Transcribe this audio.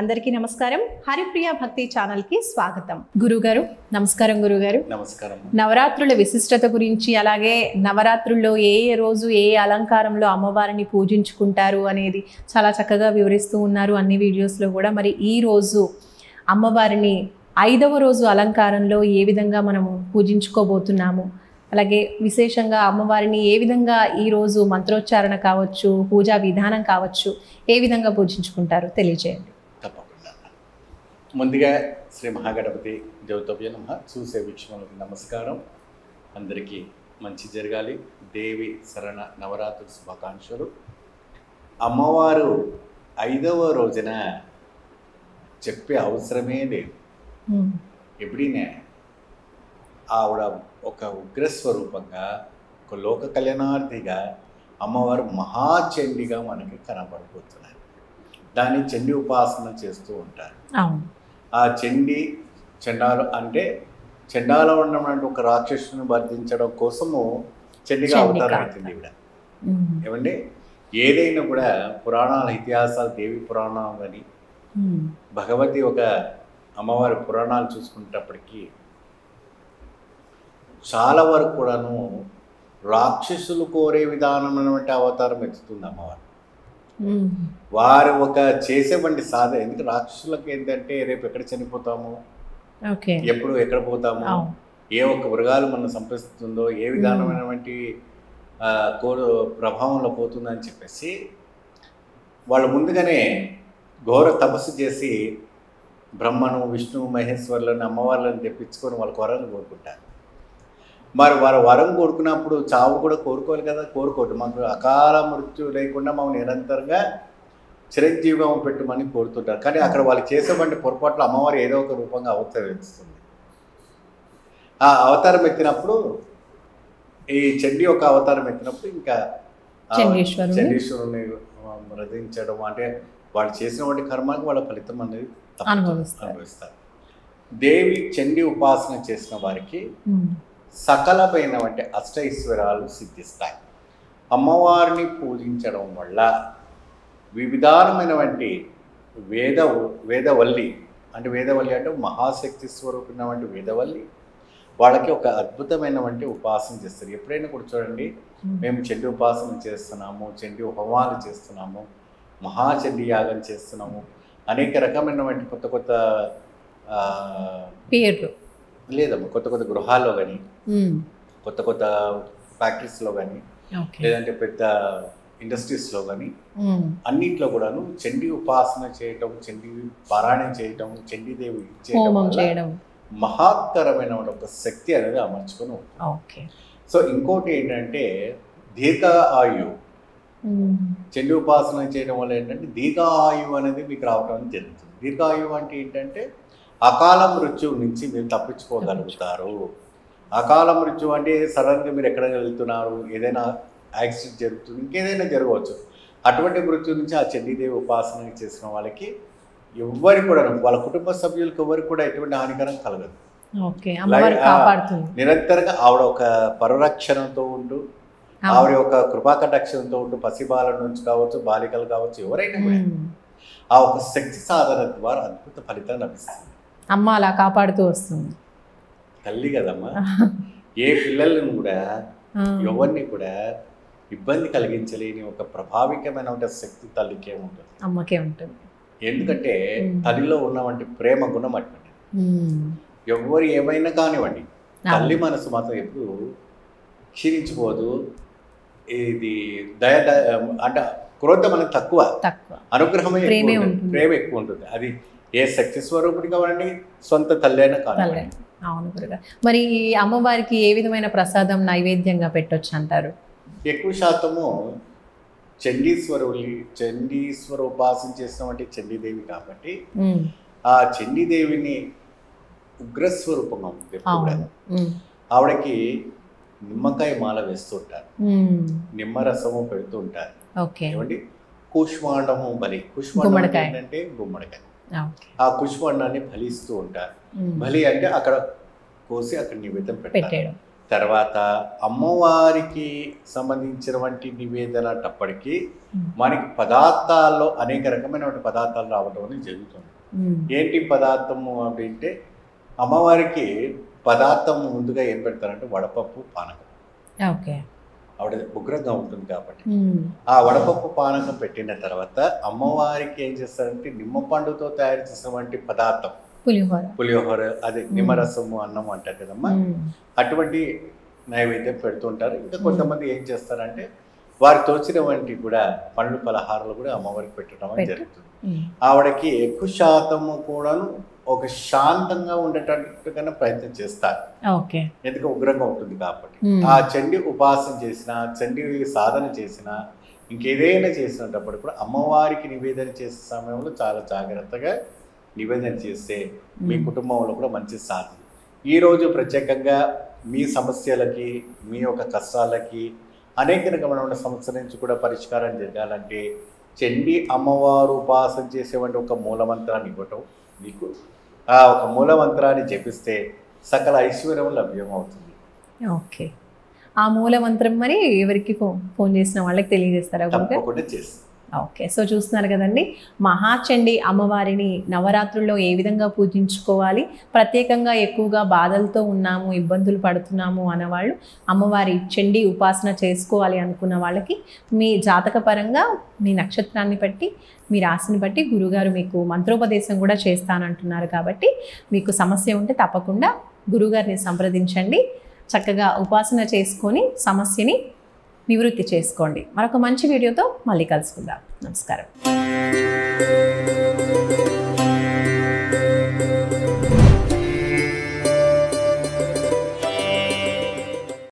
అందరికీ నమస్కారం. హరిప్రియ భక్తి ఛానల్ కి స్వాగతం. గురుగారు నమస్కారం. గురుగారు నమస్కారం. నవరాత్రుల విశిష్టత గురించి, అలాగే నవరాత్రుల్లో ఏ ఏ రోజు ఏ అలంకారంలో అమ్మవారిని పూజించుకుంటారు అనేది చాలా చక్కగా వివరిస్తూ ఉన్నారు అన్ని వీడియోస్లో కూడా. మరి ఈ రోజు అమ్మవారిని 5వ రోజు అలంకారంలో ఏ విధంగా మనము పూజించుకోబోతున్నాము, అలాగే విశేషంగా అమ్మవారిని ఏ విధంగా ఈరోజు మంత్రోచ్చారణ కావచ్చు, పూజా విధానం కావచ్చు, ఏ విధంగా పూజించుకుంటారో తెలియజేయండి. తప్పకుండా. ముందుగా శ్రీ మహాగణపతి దేవతభ్య నమః. చూసే వీక్షణలకు నమస్కారం. అందరికీ మంచి జరగాలి. దేవి శరణ నవరాత్రి శుభాకాంక్షలు. అమ్మవారు 5వ రోజున చెప్పే అవసరమే లేదు. ఎప్పుడైనా ఆవిడ ఒక ఉగ్రస్వరూపంగా, ఒక లోక కళ్యాణార్థిగా అమ్మవారు మహాచండిగా మనకి కనబడిపోతున్నారు. దాన్ని చండీ ఉపాసన చేస్తూ ఉంటారు. ఆ చండాలు అంటే చండాలో ఉన్నటువంటి ఒక రాక్షసుని వర్ధించడం కోసము చండిగా అవతారం అవుతుంది ఈవిడ. ఏమండి, ఏదైనా కూడా పురాణాల ఇతిహాసాలు, దేవి పురాణం కానీ భగవతి ఒక అమ్మవారి పురాణాలు చూసుకునేటప్పటికీ చాలా వరకు కూడాను రాక్షసులు కోరే విధానమైనటువంటి అవతారం ఎత్తుతుంది అమ్మవారు. వారు ఒక చేసేవంటి సాధన. ఎందుకంటే రాక్షసులకు ఏంటంటే రేపు ఎక్కడ చనిపోతాము, ఎప్పుడు ఎక్కడ పోతాము, ఏ ఒక్క మృగాలు మనం సంపరిస్తుందో, ఏ విధానమైనటువంటి ప్రభావంలో పోతుందని చెప్పేసి వాళ్ళు ముందుగానే ఘోర తపస్సు చేసి బ్రహ్మను, విష్ణు, మహేశ్వరులను, అమ్మవార్లను తెప్పించుకొని వాళ్ళ వరాలను కోరుకుంటారు. మరి వారు వరం కోరుకున్నప్పుడు చావు కూడా కోరుకోవాలి కదా, కోరుకోవటం. మాకు అకాల మృత్యు లేకుండా మనం నిరంతరంగా చిరంజీవిగా పెట్టమని కోరుతుంటారు. కానీ అక్కడ వాళ్ళు చేసేటువంటి పొరపాట్లు అమ్మవారు ఏదో ఒక రూపంగా అవతరిస్తుంది. ఆ అవతారం ఎత్తినప్పుడు, ఈ చండీ ఒక అవతారం ఎత్తినప్పుడు ఇంకా చండీశ్వరుని వధించడం, అంటే వాళ్ళు చేసినటువంటి కర్మానికి వాళ్ళ ఫలితం అనేది అనుభవిస్తారు. దేవి చండీ ఉపాసన చేసిన వారికి సకలమైనటువంటి అష్టైశ్వర్యాలు సిద్ధిస్తాయి. అమ్మవారిని పూజించడం వల్ల వివిధాలమైనటువంటి వేదవల్లి అంటే మహాశక్తి స్వరూపినటువంటి వేదవల్లి వాళ్ళకి ఒక అద్భుతమైనటువంటి ఉపాసన చేస్తారు. ఎప్పుడైనా కూడా చూడండి, మేము చండీ ఉపాసన చేస్తున్నాము, చండీ హోమాలు చేస్తున్నాము, మహాచండీ యాగం చేస్తున్నాము, అనేక రకమైనటువంటి కొత్త కొత్త పేర్లు లేదమ్మా, కొత్త కొత్త గృహాల్లో కానీ, కొత్త కొత్త ఫ్యాక్టరీస్లో కానీ, లేదంటే పెద్ద ఇండస్ట్రీస్లో కానీ, అన్నింటిలో కూడాను చండీ ఉపాసన చేయటం, చండీ పారాయణం చేయటం, చండీదేవి చేయడం మహత్తరమైన ఒక శక్తి అనేది అమర్చుకొని ఉంటుంది. సో ఇంకోటి ఏంటంటే దీర్ఘ ఆయువు. చండీ ఉపాసన చేయడం వల్ల ఏంటంటే దీర్ఘ ఆయువు అనేది మీకు రావడం జరుగుతుంది. దీర్ఘ ఆయువు అంటే ఏంటంటే అకాల మృత్యువు నుంచి మీరు తప్పించుకోగలుగుతారు. అకాల మృత్యు అంటే సడన్గా మీరు ఎక్కడ వెళ్తున్నారు, ఏదైనా యాక్సిడెంట్ జరుగుతుంది, ఇంకేదైనా జరగవచ్చు. అటువంటి మృత్యు నుంచి ఆ చండీదేవి ఉపాసన చేసిన వాళ్ళకి ఎవరికి కూడా, వాళ్ళ కుటుంబ సభ్యులకు ఎవరికి కూడా ఎటువంటి హానికరం కలగదు. నిరంతరంగా ఆవిడ ఒక పరిరక్షణతో ఉంటూ, ఆవిడ యొక్క కృపాకటాక్షంతో ఉంటూ పసిబాల నుంచి కావచ్చు, బాలికలు కావచ్చు, ఎవరైనా కూడా ఆ ఒక శక్తి సాధన ద్వారా అద్భుత ఫలితాన్ని లభిస్తుంది. అమ్మ అలా కాపాడుతూ వస్తుంది. తల్లి కదమ్మా. ఏ పిల్లలను కూడా, ఎవరిని కూడా ఇబ్బంది కలిగించలేని ఒక ప్రభావికమైన శక్తి తల్లికే ఉంటుంది, అమ్మకే ఉంటుంది. ఎందుకంటే తల్లిలో ఉన్నటువంటి ప్రేమ గుణం అటువంటి. ఎవరు ఏమైనా కానివ్వండి, తల్లి మనసు మాత్రం ఎప్పుడు క్షీణించిపోదు. ఇది అంటే క్రోధం అనేది తక్కువ, అనుగ్రహమే ప్రేమ ఎక్కువ ఉంటుంది. అది ఏ శక్తి స్వరూపుడి కావాలండి, సొంత తల్లి అయినా కావాలి. అవును గురుగారు. మరి అమ్మవారికి ఏ విధమైన ప్రసాదం నైవేద్యంగా పెట్టొచ్చు అంటారు? ఎక్కువ శాతము చండీశ్వర ఉపాసన చేసినటువంటి చండీదేవి కాబట్టి ఆ చండీదేవిని ఉగ్రస్వరూపంగా ఉంటుంది. ఆవిడకి నిమ్మకాయ మాల వేస్తూ ఉంటారు, నిమ్మరసము పెడుతూ ఉంటారు. ఏమండి, కుష్మాండము బలి. కుష్మాండం ఏంటంటే గుమ్మడికాయ. ఆ కుష్మాండాన్ని బలిస్తూ ఉంటారు. బలి అంటే అక్కడ కోసి అక్కడ నివేదన పెట్టారు. తర్వాత అమ్మవారికి సంబంధించినటువంటి నివేదన టప్పటికి మనకి పదార్థాల్లో అనేక రకమైనటువంటి పదార్థాలు రావడం అనేది జరుగుతుంది. ఏంటి పదార్థము అంటే అమ్మవారికి పదార్థం ముందుగా ఏం పెడతారంటే వడపప్పు పానకం. ఓకే, ఆవిడ ఉగ్రంగా ఉంటుంది కాబట్టి ఆ వడపప్పు పానకం పెట్టిన తర్వాత అమ్మవారికి ఏం చేస్తారంటే నిమ్మపండుతో తయారు చేసినటువంటి పదార్థం పులిహోర, అదే నిమ్మరసము అన్నం అంటారు కదమ్మా, అటువంటి నైవేద్యం పెడుతుంటారు. ఇంకా కొంతమంది ఏం చేస్తారంటే వారికి తోచినవంటి కూడా పండ్లు పలహారాలు కూడా అమ్మవారికి పెట్టడం జరుగుతుంది. ఆవిడకి ఎక్కువ శాతము కూడాను ఒక శాంతంగా ఉండేటట్టుగా ప్రయత్నం చేస్తారు, ఎందుకు ఉగ్రంగా ఉంటుంది కాబట్టి. ఆ చండీ ఉపాసన చేసిన, చండీ సాధన చేసిన, ఇంకేదైనా చేసినప్పుడు కూడా అమ్మవారికి నివేదన చేసే సమయంలో చాలా జాగ్రత్తగా నివేదన చేస్తే మీ కుటుంబంలో కూడా మంచి సాధన. ఈరోజు ప్రత్యేకంగా మీ సమస్యలకి, మీ యొక్క కష్టాలకి, అనేక రకమైన సమస్యల నుంచి కూడా పరిష్కారం జరగాలంటే చండీ అమ్మవారు ఉపాసన చేసేవంటి ఒక మూలమంత్రాన్ని ఇవ్వటం, మీకు ఆ ఒక మూలమంత్రాన్ని జపిస్తే సకల ఐశ్వర్యం లభ్యమవుతుంది. ఓకే, ఆ మూలమంత్రం మరి ఎవరికి ఫోన్ చేసిన వాళ్ళకి తెలియజేస్తారా? తప్పకుండా చేస్తాం. ఓకే, సో చూస్తున్నారు కదండి, మహాచండీ అమ్మవారిని నవరాత్రుల్లో ఏ విధంగా పూజించుకోవాలి, ప్రత్యేకంగా ఎక్కువగా బాధలతో ఉన్నాము, ఇబ్బందులు పడుతున్నాము అన్నవాళ్ళు అమ్మవారి చండీ ఉపాసన చేసుకోవాలి అనుకున్న వాళ్ళకి మీ జాతకపరంగా మీ నక్షత్రాన్ని బట్టి, మీ రాశిని బట్టి గురుగారు మీకు మంత్రోపదేశం కూడా చేస్తానంటున్నారు. కాబట్టి మీకు సమస్య ఉంటే తప్పకుండా గురుగారిని సంప్రదించండి, చక్కగా ఉపాసన చేసుకొని సమస్యని నివృత్తి చేసుకోండి. మరొక మంచి వీడియోతో మళ్ళీ కలుసుకుందాం. నమస్కారం.